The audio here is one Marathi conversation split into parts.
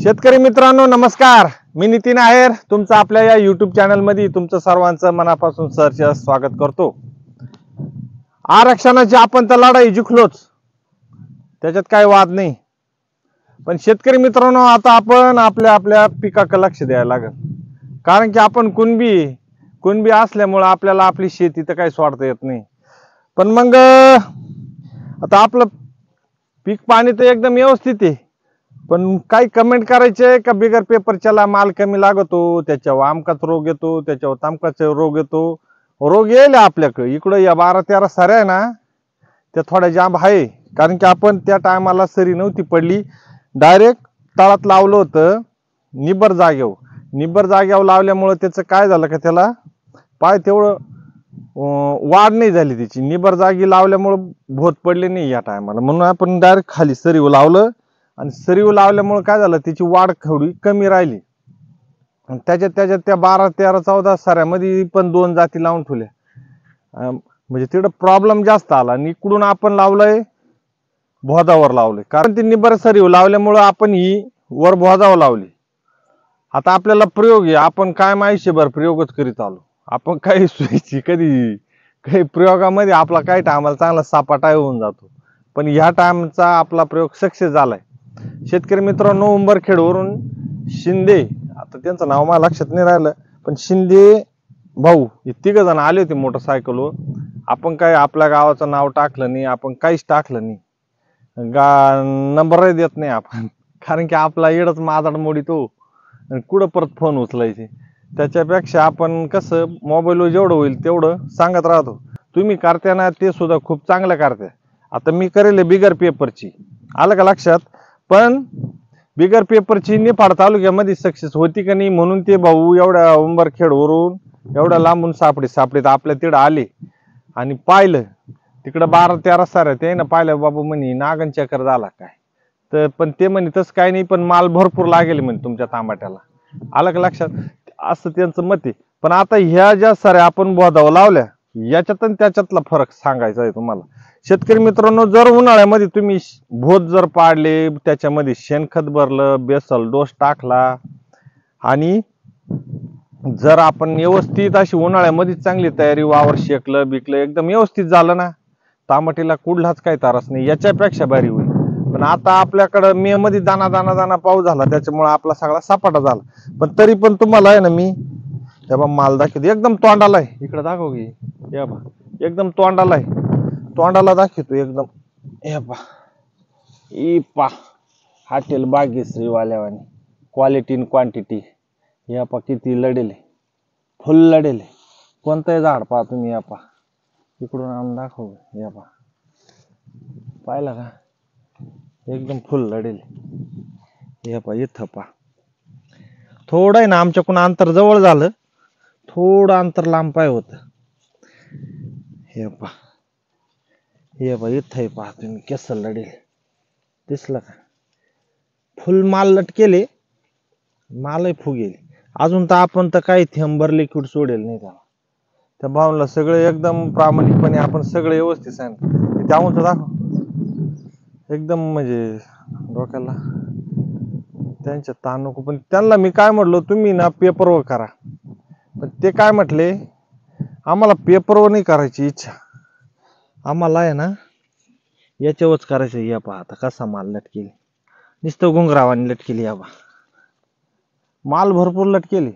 शेतकरी मित्रांनो नमस्कार. मी नितीन आहेर तुमचं आपल्या या YouTube चॅनल मध्ये तुमचं सर्वांचं मनापासून सहर्ष स्वागत करतो. आरक्षणाची आपण तर लढाई जिंकलोच, त्याच्यात काही वाद नाही. पण शेतकरी मित्रांनो आता आपण आपल्या आपल्या पिकाकडे लक्ष द्यायला लागेल. कारण की आपण कुणबी असल्यामुळे आपल्याला आपली शेती तर काही सोडता येत नाही. पण मग आता आपलं पीक पाणी तर एकदम व्यवस्थित आहे, पण काही कमेंट करायचे का बिगर पेपरच्याला माल कमी लागतो, त्याच्यावर आमकाच रोग येतो, त्याच्यावर तामकाच रोग येतो. रोग येईल आपल्याकडे इकडं या 12-13 साऱ्या आहे ना, त्या थोड्या जांब आहे. कारण की आपण त्या टायमाला सरी नव्हती पडली, डायरेक्ट तळात लावलं होतं निबर जागेवर लावल्यामुळे त्याचं काय झालं का त्याला पाय तेवढं वाढ नाही झाली त्याची. निबर जागी लावल्यामुळे भोत पडले नाही या टायमाला, म्हणून आपण डायरेक्ट खाली सरीव लावलं. आणि सरीव लावल्यामुळे काय झालं त्याची वाढ थोडी कमी राहिली. त्याच्यात त्या 12-13-14 साऱ्यामध्ये पण 2 जाती लावून ठेवल्या. म्हणजे तिकडं प्रॉब्लेम जास्त आला. आणि इकडून आपण लावलंय भोदावर लावलंय, कारण ती निबर सरीव लावल्यामुळं आपण ही वर भोदावर लावली. आता आपल्याला प्रयोग आहे, आपण काय आयुष्यभर प्रयोगच करीत आलो. आपण काही सोयीची काही प्रयोगामध्ये आपला काही टायमाला चांगला सापाटा होऊन जातो. पण ह्या टाइमचा आपला प्रयोग सक्सेस झालाय. शेतकरी मित्रांनो उंबरखेडवरून शिंदे, आता त्यांचं नाव मला लक्षात नाही राहिलं, पण शिंदे भाऊ हे 3 जण आले होते मोटरसायकलवर. आपण काय आपल्या गावाचं नाव टाकलं नाही, आपण काहीच टाकलं नाही, नंबरही देत नाही आपण. कारण की आपला येडच माजाड मोडीतो आणि कुठं परत फोन उचलायचे. त्याच्यापेक्षा आपण कसं मोबाईलवर जेवढं होईल तेवढं सांगत राहतो. तुम्ही करते ना ते सुद्धा खूप चांगलं करते. आता मी करेल बिगर पेपरची, आलं का लक्षात. पण बिगर पेपरची निफाड तालुक्यामध्ये सक्सेस होती का नाही, म्हणून ते भाऊ एवढ्या उंबरखेडवरून एवढ्या लांबून सापडीत आपल्या तिकडं आले आणि पाहिलं. तिकडं 12-13 साऱ्या ते ना पाहिलं. बाबू म्हणे नागन चक्कर झाला काय, तर पण ते म्हणे तसं काही नाही, पण माल भरपूर लागेल म्हणे तुमच्या तांबाट्याला. आलं का लक्षात, असं त्यांचं मत आहे. पण आता ह्या ज्या साऱ्या आपण बोधावर लावल्या याच्यात आणि त्याच्यातला फरक सांगायचा आहे तुम्हाला. शेतकरी मित्रांनो जर उन्हाळ्यामध्ये तुम्ही भोत जर पाडले, त्याच्यामध्ये शेणखत भरलं, बेसल डोस टाकला आणि जर आपण व्यवस्थित अशी उन्हाळ्यामध्ये चांगली तयारी, वावर शेकलं बिकलं एकदम व्यवस्थित झालं ना, तांबटीला कुठलाच काही त्रास नाही, याच्यापेक्षा भारी होईल. पण आता आपल्याकडं मे मध्ये दाना पाऊस झाला, त्याच्यामुळे आपला सगळा सपाटा झाला. पण तरी पण तुम्हाला आहे ना मी तेव्हा माल दाखवतो एकदम तोंडाला आहे. इकडे दाखव की, या बा एकदम तोंडाला आहे, तोंडाला दाखवतो एकदम. हे पा हॉटेल बागेश्री वाल्यावानी क्वालिटी इन क्वांटिटी. या पा किती लढेल, फुल लढेल. कोणतंही झाड पहा तुम्ही, या पा इकडून आम दाखव. या पा पाहिलं का, एकदम फुल लढेल. हे पा इथं पा थोडं आहे ना आमच्याकडून अंतर जवळ झालं, थोडं अंतर लांब पाय होत. हे पा इथं पहा तुम्ही कसं लढेल, दिसलं का. फुल माल लटकेले, मालही फुगेल. अजून तर आपण तर काही थेंबर लिक्विड सोडेल नाही त्याला. त्या भावला सगळे एकदम प्रामाणिकपणे आपण सगळे व्यवस्थित सांगितलं. त्याहून तर दाखव एकदम म्हणजे डोक्याला त्यांच्या ताण नको. पण त्यांना मी काय म्हटलो, तुम्ही ना पेपरवर करा. पण ते काय म्हटले, आम्हाला पेपरवर नाही करायची इच्छा, आम्हाला आहे ना याच्यावरच करायचं. या पहा आता कसा माल लटकेली, नुसतं गुंगरावानी लटकेली. या पहा माल भरपूर लटकेली.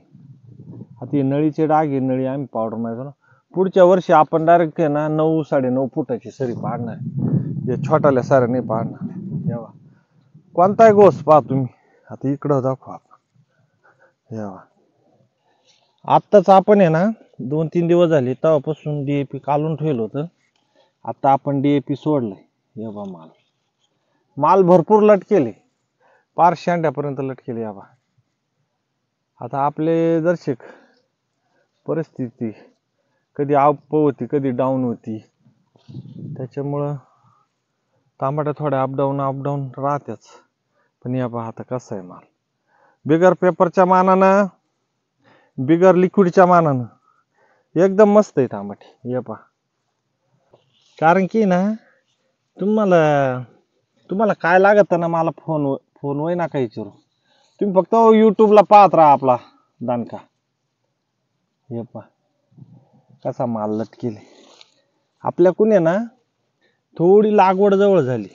आता नळीचे डाग आहे, नळी आम्ही पावडर मारतो ना. पुढच्या वर्षी आपण डायरेक्ट आहे ना 9-9.5 फुटाची सरी पाडणार, हे छोट्याल्या साऱ्या नाही पाडणार. जेव्हा कोणताही गोष्ट पहा तुम्ही. आता इकडं दाखवा आपण. जेव्हा आत्ताच आपण आहे ना 2-3 दिवस झाले तेव्हापासून DAP काढून ठेवलं होतं. आता आपण DAP सोडलंय. हे बा माल भरपूर लटकेले, पार शेंड्यापर्यंत लटकेले. या बा आता आपले दर्शक परिस्थिती कधी अप होती कधी डाऊन होती, त्याच्यामुळं तांबाट्या थोड्या अपडाऊन राहत्याच. पण या पहा आता कसं आहे माल, बिगर पेपरच्या मानानं बिगर लिक्विडच्या मानानं एकदम मस्त आहे तांबाटी. या पहा कारण की ना तुम्हाला काय लागत ना मला फोन होय ना काही विचारू. तुम्ही फक्त युट्यूबला पाहत राहा आपला दानका. हे पहा कसा माल लटकेले. आपल्याकडून आहे ना थोडी लागवड जवळ झाली,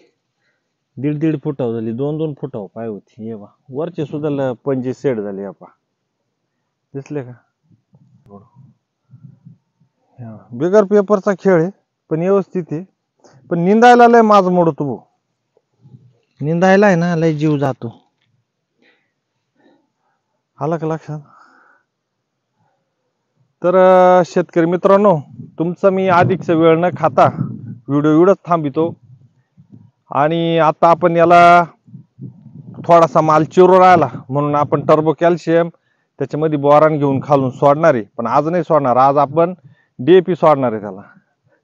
1.5 फुटावर झाली, 2 फुटावर पाय होती. हे पहा वरचे सुद्धा पंजी सेट झाले. हे पहा दिसले का. बिगर पेपरचा खेळ आहे पण व्यवस्थित आहे. पण निंदायला लय माझ मोडतो भाऊ. निंदायला आहे ना लय जीव जातो. आला का लक्षात. तर शेतकरी मित्रांनो, तुमचा मी अधिकचा वेळ न खाता व्हिडिओ एवढंच थांबितो. आणि आता आपण याला थोडासा माल चिरू राहिला म्हणून आपण टर्बो कॅल्शियम त्याच्यामध्ये बोरान घेऊन खालून सोडणार आहे. पण आज नाही सोडणार, आज आपण DAP सोडणार आहे. त्याला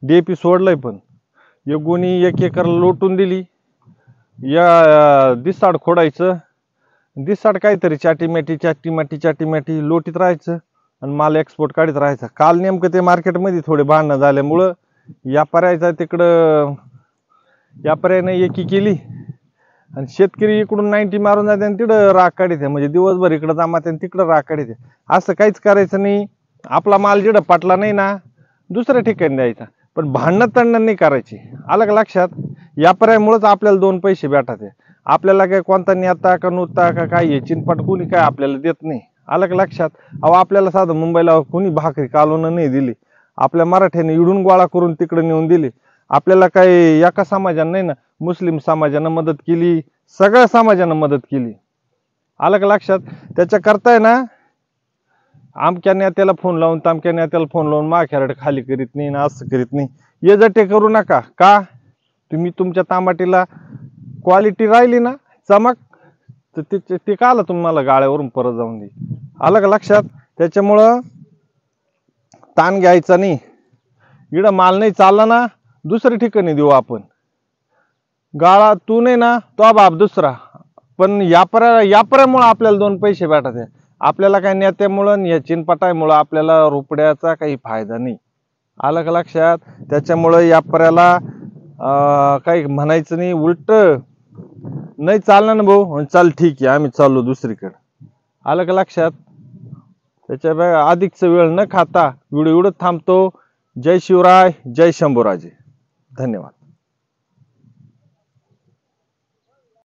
DAP सोडलंय पण एक गुणी 1 एकर लोटून दिली. या दिसाड खोडायचं, दिसाड काहीतरी चाटी लोटीत राहायचं आणि माल एक्सपोर्ट काढत राहायचा. काल नेमकं ते मार्केटमध्ये थोडे भांडणं झाल्यामुळं व्यापाऱ्याचा तिकडं व्यापाऱ्याने एकी केली आणि शेतकरी इकडून 90 मारून जाते आणि तिकडं राग काढते. म्हणजे दिवसभर इकडं जमाते आणि तिकडं राग काढते. असं काहीच करायचं नाही. आपला माल जिडं पटला नाही ना दुसऱ्या ठिकाणी द्यायचा. पण भांडणं तंडण नाही करायची. आलं का लक्षात. व्यापाऱ्यामुळेच आपल्याला 2 पैसे भेटतात. आपल्याला काय कोणता नेता का नुता का काय चिनपट कोणी काय आपल्याला देत नाही. आलं का लक्षात. अहो आपल्याला साधं मुंबईला कोणी भाकरी कालवून नाही दिली. आपल्या मराठ्याने इडून गोळा करून तिकडे नेऊन दिली. आपल्याला काही एका समाजानं नाही ना, मुस्लिम समाजानं मदत केली, सगळ्या समाजानं मदत केली. आलं का लक्षात. त्याच्या करताय ना आमक्या नेत्याला फोन लावून तामक्या नेत्याला फोन लावून माखेरड खाली करीत नाही ना असं करीत नाही. ये जटे करू नका. का तुम्ही तुमच्या तांबाटीला क्वालिटी राहिली ना चमक तर ते काला तुम्हाला गाळ्यावरून परत जाऊन दे. आलं का लक्षात. त्याच्यामुळं ताण घ्यायचा नाही. इकडं माल नाही चालला ना दुसऱ्या ठिकाणी देऊ आपण. गाळा तू नाही ना तो बाप दुसरा. पण यापऱ्यामुळे आपल्याला 2 पैसे भेटत आहे. आपल्याला काही नेत्यामुळं या चिनपटामुळं आपल्याला रुपड्याचा काही फायदा नाही. आलं का लक्षात. त्याच्यामुळं यापऱ्याला काही म्हणायचं नाही. उलट नाही चालणार ना भाऊ, चाल ठीक आहे आम्ही चाललो दुसरीकडे. आलं का लक्षात. त्याच्या अधिकचा वेळ न खाता व्हिडिओ एवढंच थांबतो. जय शिवराय, जय शंभूराजे. धन्यवाद.